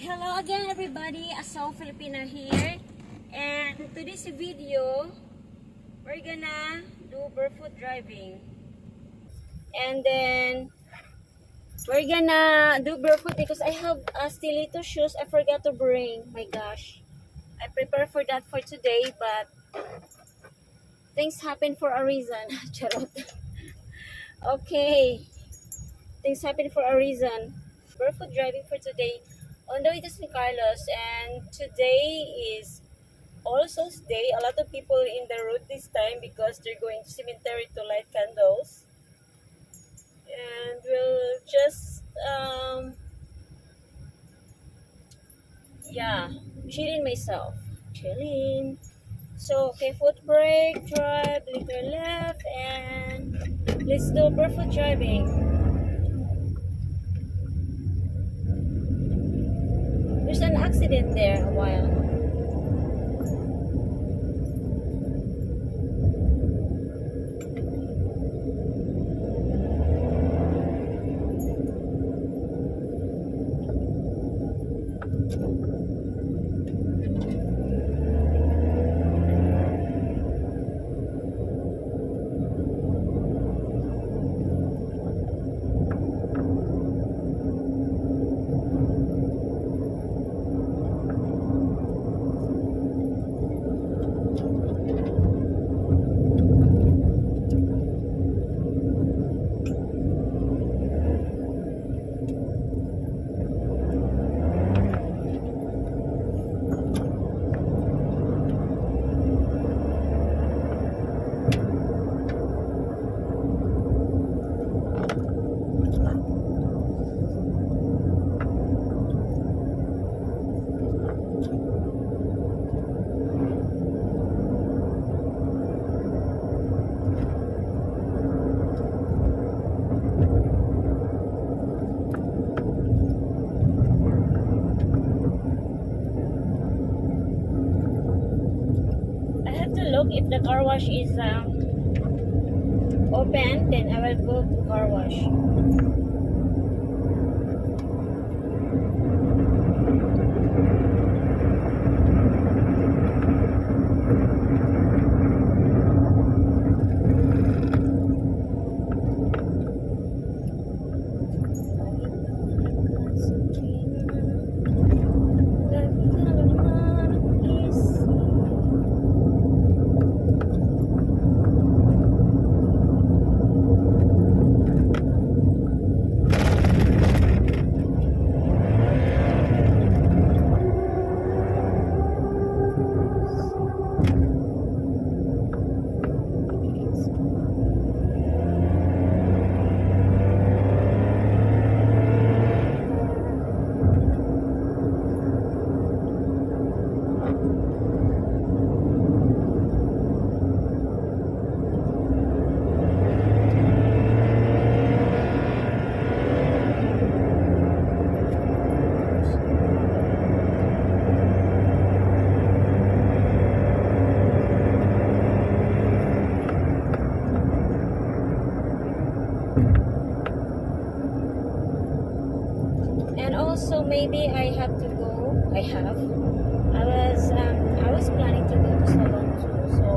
Hello again everybody, Filipina here, and today's video we're gonna do barefoot driving, and then we're gonna do barefoot because I have stiletto shoes I forgot to bring. My gosh, I prepared for that for today, but things happen for a reason. Charot. Okay, things happen for a reason. Barefoot driving for today on the way to San Carlos, and today is All Souls Day. A lot of people in the road this time because they're going to cemetery to light candles. And we'll just, yeah, chilling myself. Chilling. So, okay, foot brake, drive, little left, and let's do barefoot driving. There's an accident there a while. Look, if the car wash is open, then I will go to car wash. And also maybe I have to go. I was planning to go to salon too. So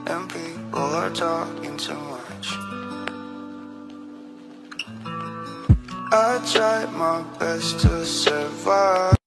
and people are talking too much. I tried my best to survive.